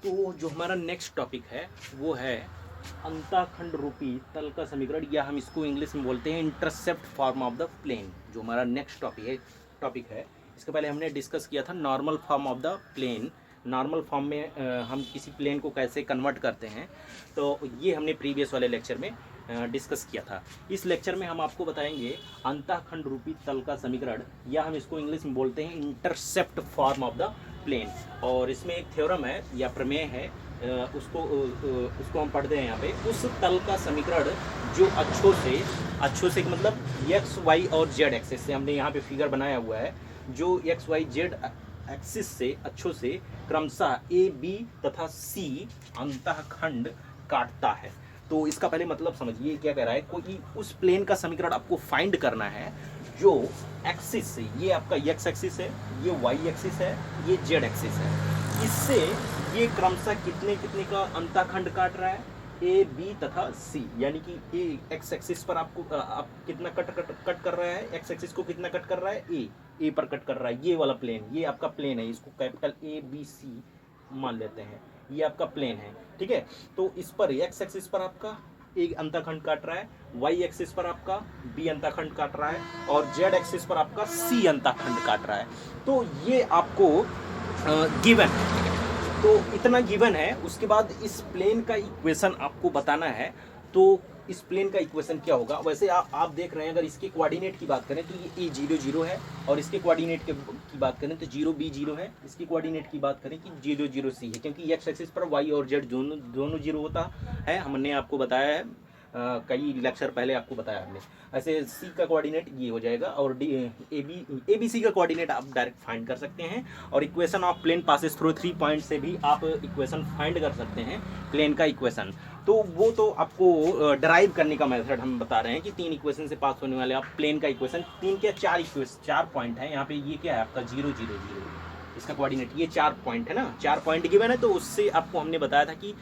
तो जो हमारा नेक्स्ट टॉपिक है वो है अंतःखंड रूपी तल का समीकरण, या हम इसको इंग्लिश में बोलते हैं intercept form of the plane. जो हमारा नेक्स्ट टॉपिक है इसके पहले हमने डिस्कस किया था normal form of the plane. Normal form में हम किसी प्लेन को कैसे कन्वर्ट करते हैं, तो ये हमने प्रीवियस वाले लेक्चर में डिस्कस किया था। इस लेक्चर में हम आपको बताएंगे अंतःखंड रूपी तल का समीकरण, या हम इसको इंग्लिश में बोलते हैं intercept form of the plane. और इसमें एक थ्योरम है या प्रमेय है, उसको हम पढ़ते हैं यहाँ पे। उस तल का समीकरण जो अच्छों से मतलब एक्स वाई और जेड एक्सिस से, हमने यहाँ पे फिगर बनाया हुआ है, जो एक्स वाई जेड एक्सिस से अच्छों से क्रमशः ए बी तथा सी अंतःखंड काटता है। तो इसका पहले मतलब समझिए क्या कह रहा है। कोई उस प्लेन का समीकरण आपको फाइंड करना है जो एक्सिस से, ये आपका एक्स एक्सिस है, ये वाई एक्सिस है, ये जेड एक्सिस है, इससे ये क्रमशः कितने कितने का अंतःखंड काट रहा है, ए बी तथा सी। यानी कि ए एक्स एक्सिस पर आपको आप कितना कट कर रहा है, एक्स एक्सिस को कितना कट कर रहा है, ए पर कट कर रहा है। ये वाला प्लेन, ये आपका प्लेन है, इसको कैपिटल ए बी सी मान लेते हैं, ये आपका प्लेन है, ठीक है। तो इस पर एक्स एक्सिस पर आपका एक अंतःखंड काट रहा है, वाई एक्सिस पर आपका बी अंतःखंड काट रहा है, और जेड एक्सिस पर आपका सी अंतःखंड काट रहा है। तो ये आपको गिवन है, तो इतना गिवन है। उसके बाद इस प्लेन का इक्वेशन आपको बताना है। तो इस प्लेन का इक्वेशन क्या होगा। वैसे आप देख रहे हैं, अगर इसके कोऑर्डिनेट की बात करें तो ये ए 0 0 है, और इसके कोऑर्डिनेट की बात करें तो 0 B 0 है। इसकी कोऑर्डिनेट की बात करें कि 0 0 C है, क्योंकि एक्स एक्सिस पर वाई और जेड दोनों 0 होता है। हमने आपको बताया है, कई लेक्चर पहले आपको बताया हमने। ऐसे सी का कोऑर्डिनेट ये हो जाएगा, और ए बी सी का कोऑर्डिनेट आप डायरेक्ट फाइंड कर सकते हैं। और equation of plane passes through 3 point से भी आप इक्वेशन फाइंड कर सकते हैं, प्लेन का इक्वेशन। तो वो तो आपको डराइव करने का मेथड हम बता रहे हैं कि 3 इक्वेशन से पास होने वाले आप प्लेन का इक्वेशन, 3 क्या 4 पॉइंट है यहाँ पे। ये क्या है आपका 0 0 0, इसका कोऑर्डिनेट ये 4 पॉइंट है ना, 4 पॉइंट गिवन है। तो उससे आपको हमने बताया था कि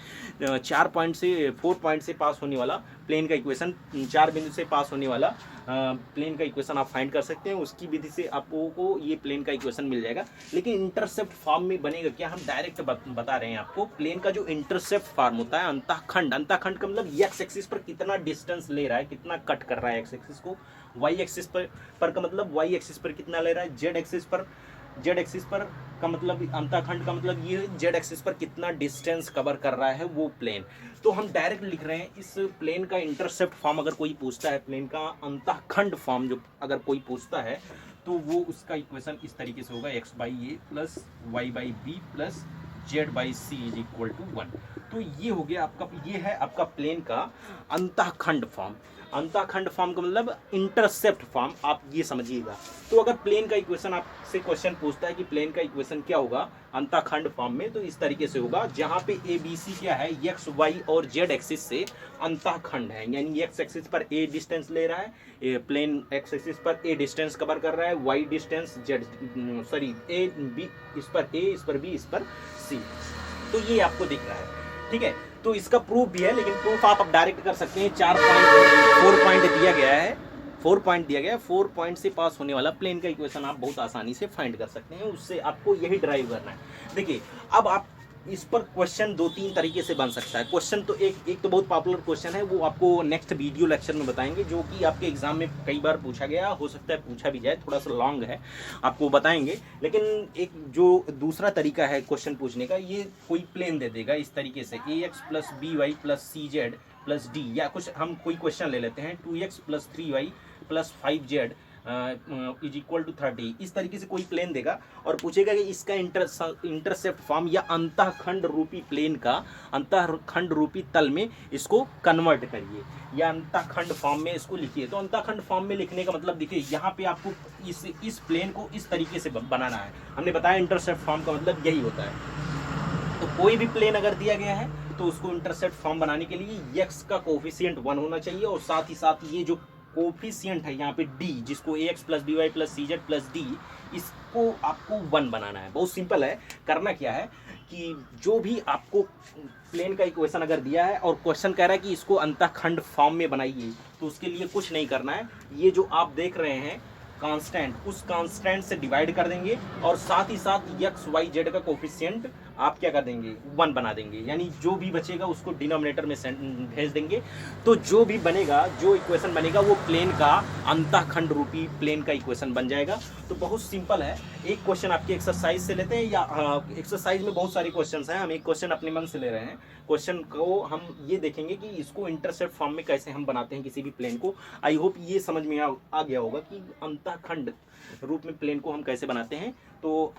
4 पॉइंट से 4 पॉइंट से पास होने वाला प्लेन का इक्वेशन, 4 बिंदु से पास होने वाला प्लेन का इक्वेशन आप फाइंड कर सकते हैं। उसकी विधि से आपको ये प्लेन का इक्वेशन मिल जाएगा। लेकिन इंटरसेप्ट फॉर्म में बनेगा क्या, हम डायरेक्ट बता रहे हैं आपको। प्लेन का जो इंटरसेप्ट फॉर्म होता है अंतःखंड का मतलब एक्स एक्सिस पर कितना डिस्टेंस ले रहा है, कितना कट कर रहा है एक्स एक्सिस को, वाई एक्सिस पर का मतलब वाई एक्सिस पर कितना ले रहा है, जेड एक्सिस पर का मतलब अंतःखंड का मतलब ये जेड एक्सिस पर कितना डिस्टेंस कवर कर रहा है वो प्लेन। तो हम डायरेक्ट लिख रहे हैं इस प्लेन का इंटरसेप्ट फॉर्म। अगर कोई पूछता है प्लेन का अंतःखंड फॉर्म जो अगर कोई पूछता है, तो वो उसका इक्वेशन इस तरीके से होगा, x by a plus y by b plus z by c is equal to 1। तो ये हो गया आपका, ये है आपका प्लेन का अंतःखंड फॉर्म। अंतःखंड फॉर्म का मतलब इंटरसेप्ट फॉर्म, आप ये समझिएगा। तो अगर प्लेन का इक्वेशन आपसे क्वेश्चन पूछता है कि प्लेन का इक्वेशन क्या होगा अंतःखंड फॉर्म में, तो इस तरीके से होगा, जहां पे ए बी सी क्या है, एक्स वाई और जेड एक्सिस से अंतःखंड है। यानी एक्स एक्सिस पर ए डिस्टेंस ले रहा है, प्लेन एक्स एक्सिस पर ए डिस्टेंस कवर कर रहा है, y distance z a b, इस पर ए, इस पर बी, इस पर सी। तो ये आपको दिख रहा है, ठीक है। तो इसका प्रूफ भी है, लेकिन प्रूफ आप डायरेक्ट कर सकते हैं। 4 पॉइंट दिया गया है, 4 पॉइंट दिया गया है, 4 पॉइंट से पास होने वाला प्लेन का इक्वेशन आप बहुत आसानी से फाइंड कर सकते हैं। उससे आपको यही ड्राइव करना है। देखिए अब आप इस पर क्वेश्चन 2-3 तरीके से बन सकता है। क्वेश्चन तो एक तो बहुत पॉपुलर क्वेश्चन है, वो आपको नेक्स्ट वीडियो लेक्चर में बताएंगे, जो कि आपके एग्जाम में कई बार पूछा गया, हो सकता है पूछा भी जाए, थोड़ा सा लॉन्ग है, आपको बताएंगे। लेकिन एक जो दूसरा तरीका है क्वेश्चन पूछने का, ये कोई प्लेन दे देगा इस तरीके से, A X plus B Y plus C Z plus D, या कुछ हम कोई क्वेश्चन ले लेते हैं 2x plus 3y plus 5z is equal to 30। इस तरीके से कोई प्लेन देगा और पूछेगा कि इसका इंटरसेप्ट फॉर्म या अंतःखंड रूपी प्लेन का अंतःखंड रूपी तल में इसको कन्वर्ट करिए, या अंतःखंड फॉर्म में इसको लिखिए। तो अंतःखंड फॉर्म में लिखने का मतलब देखिए, यहाँ पे आपको इस प्लेन को इस तरीके से बनाना है। हमने बताया इंटरसेप्ट फॉर्म का मतलब यही होता है। तो कोई भी प्लेन अगर दिया गया है तो उसको इंटरसेप्ट फॉर्म बनाने के लिए x का कोफिशिएंट 1 होना चाहिए, और साथ ही साथ ये जो कोफिशिएंट है यहाँ पे d, जिसको ax plus B Y plus C Z plus D, इसको आपको 1 बनाना है। बहुत सिंपल है। करना क्या है कि जो भी आपको प्लेन का इक्वेशन अगर दिया है और क्वेश्चन कह रहा है कि इसको अंतःखंड फॉर्म में बनाइए, तो उसके लिए कुछ नहीं करना है। ये जो आप देख रहे हैं कांस्टेंट, उस कांस्टेंट से डिवाइड कर देंगे और साथ ही साथ एक्स वाई जेड का कोफिशिएंट आप क्या कर देंगे 1 बना देंगे, यानी जो भी बचेगा उसको डिनोमिनेटर में भेज देंगे। तो जो भी बनेगा, जो इक्वेशन बनेगा वो प्लेन का अंतःखंड रूपी प्लेन का इक्वेशन बन जाएगा। तो बहुत सिंपल है। एक क्वेश्चन आपकी एक्सरसाइज से लेते हैं, या एक्सरसाइज में बहुत सारे क्वेश्चन हैं, हम एक क्वेश्चन अपने मन से ले रहे हैं। क्वेश्चन को हम ये देखेंगे कि इसको इंटरसेप्ट फॉर्म में कैसे हम बनाते हैं किसी भी प्लेन को। आई होप ये समझ में आ गया होगा कि अंतःखंड रूप में प्लेन को हम कैसे बनाते हैं। तो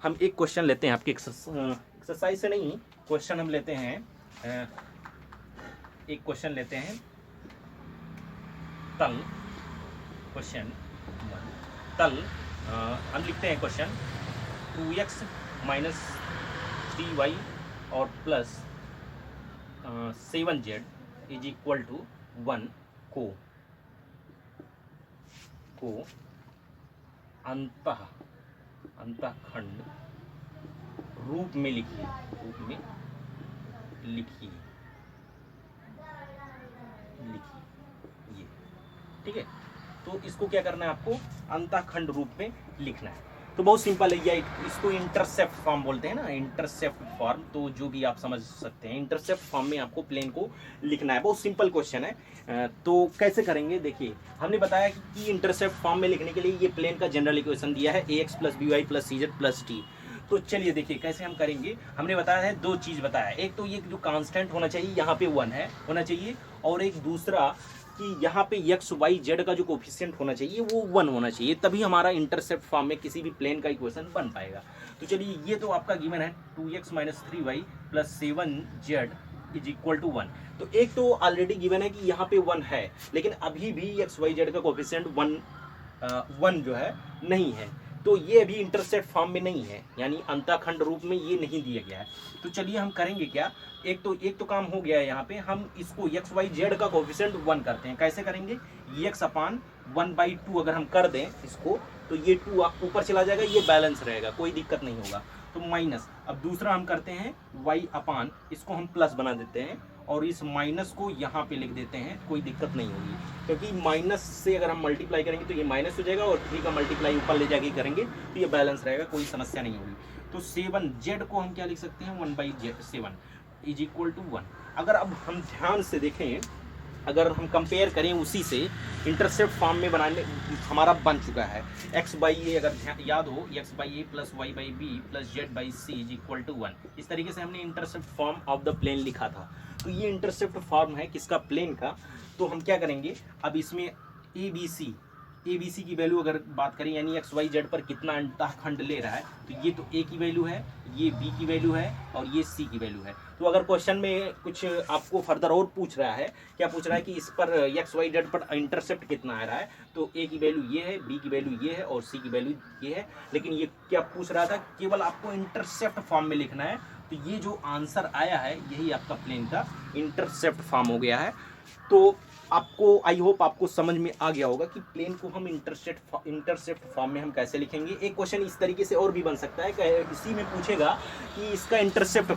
हम एक क्वेश्चन लेते हैं आपकी एक्सरसाइज से नहीं, क्वेश्चन हम लेते हैं, एक क्वेश्चन लेते हैं तल, क्वेश्चन तल, हम लिखते हैं क्वेश्चन 2x माइनस 3y और plus 7z is equal to 1 को अंतःखंड रूप में लिखिए, ये ठीक है। तो इसको क्या करना है, आपको अंतःखंड रूप में लिखना है। तो बहुत सिंपल है, ये इसको इंटरसेप्ट फॉर्म बोलते हैं ना, इंटरसेप्ट फॉर्म। तो जो भी आप समझ सकते हैं, इंटरसेप्ट फॉर्म में आपको प्लेन को लिखना है। बहुत सिंपल क्वेश्चन है। तो कैसे करेंगे, देखिए हमने बताया कि इंटरसेप्ट फॉर्म में लिखने के लिए ये प्लेन का जनरल इक्वेशन दिया है ax plus B Y plus C Z plus T. तो चलिए देखिए कैसे हम करेंगे। हमने बताया है, दो चीज़ बताया, एक तो ये जो कांस्टेंट होना चाहिए यहाँ पे 1 है होना चाहिए, और एक दूसरा कि यहाँ पे एक्स वाई जेड का जो कोफिशिएंट होना चाहिए वो 1 होना चाहिए, तभी हमारा इंटरसेप्ट फॉर्म में किसी भी प्लेन का इक्वेशन बन पाएगा। तो चलिए ये तो आपका गिवन है 2x minus 3y plus 7z is equal to 1। तो एक तो ऑलरेडी गिवन है कि यहाँ पे 1 है, लेकिन अभी भी एक्स वाई जेड का कोफिशिएंट 1 जो है नहीं है, तो ये अभी इंटरसेप्ट फॉर्म में नहीं है, यानी अंतःखंड रूप में ये नहीं दिया गया है। तो चलिए हम करेंगे क्या, एक तो काम हो गया है। यहाँ पे हम इसको एक्स वाई जेड का कोफिशिएंट 1 करते हैं। कैसे करेंगे, x अपान 1/2 अगर हम कर दें इसको, तो ये 2 ऊपर चला जाएगा, ये बैलेंस रहेगा, कोई दिक्कत नहीं होगा। तो माइनस, अब दूसरा हम करते हैं y अपान, इसको हम प्लस बना देते हैं और इस माइनस को यहाँ पे लिख देते हैं, कोई दिक्कत नहीं होगी, क्योंकि माइनस से अगर हम मल्टीप्लाई करेंगे तो ये माइनस हो जाएगा, और 3 का मल्टीप्लाई ऊपर ले जाके करेंगे तो ये बैलेंस रहेगा, कोई समस्या नहीं होगी। तो 7z को हम क्या लिख सकते हैं, 1/7 इज इक्वल टू 1। अगर अब हम ध्यान से देखें, अगर हम कंपेयर करें उसी से, इंटरसेप्ट फॉर्म में बनाने हमारा बन चुका है x बाई ए, अगर याद हो x by a plus y by b plus z by c is equal to 1। इस तरीके से हमने intercept form of the plane लिखा था। तो ये इंटरसेप्ट फॉर्म है किसका, प्लेन का। तो हम क्या करेंगे, अब इसमें ए बी सी की वैल्यू अगर बात करें, यानी एक्स वाई जेड पर कितना अंतःखंड ले रहा है, तो ये तो ए की वैल्यू है, ये बी की वैल्यू है और ये सी की वैल्यू है। तो अगर क्वेश्चन में कुछ आपको फर्दर और पूछ रहा है, क्या पूछ रहा है कि इस पर एक्स वाई जेड पर इंटरसेप्ट कितना आ रहा है, तो ए की वैल्यू ये है, बी की वैल्यू ये है और सी की वैल्यू ये है। लेकिन ये क्या पूछ रहा था, केवल आपको इंटरसेप्ट फॉर्म में लिखना है। तो ये जो आंसर आया है यही आपका प्लेन का इंटरसेप्ट फॉर्म हो गया है। तो आपको, आई होप आपको समझ में आ गया होगा कि प्लेन को हम इंटरसेप्ट फॉर्म में हम कैसे लिखेंगे। एक क्वेश्चन इस तरीके से और भी बन सकता है, इसी में पूछेगा कि इसका इंटरसेप्ट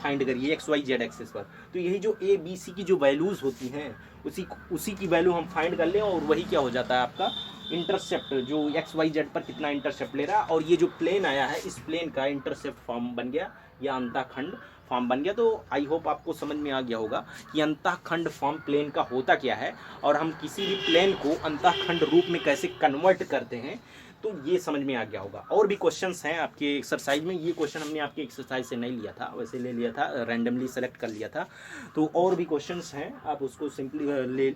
फाइंड करिए एक्स वाई जेड एक्सिस पर। तो यही जो ए बी सी की जो वैल्यूज़ होती हैं उसी की वैल्यू हम फाइंड कर लें, और वही क्या हो जाता है आपका इंटरसेप्ट, जो एक्स वाई जेड पर कितना इंटरसेप्ट ले रहा है। और ये जो प्लेन आया है, इस प्लेन का इंटरसेप्ट फॉर्म बन गया, या अंतःखंड फॉर्म बन गया। तो आई होप आपको समझ में आ गया होगा कि अंतःखंड फॉर्म प्लेन का होता क्या है, और हम किसी भी प्लेन को अंतःखंड रूप में कैसे कन्वर्ट करते हैं, तो ये समझ में आ गया होगा। और भी क्वेश्चंस हैं आपके एक्सरसाइज में, ये क्वेश्चन हमने आपकी एक्सरसाइज से नहीं लिया था, वैसे ले लिया था, रैंडमली सेलेक्ट कर लिया था। तो और भी क्वेश्चंस हैं, आप उसको सिंपली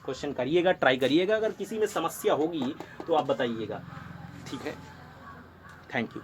क्वेश्चन करिएगा, ट्राई करिएगा। अगर किसी में समस्या होगी तो आप बताइएगा, ठीक है। Thank you.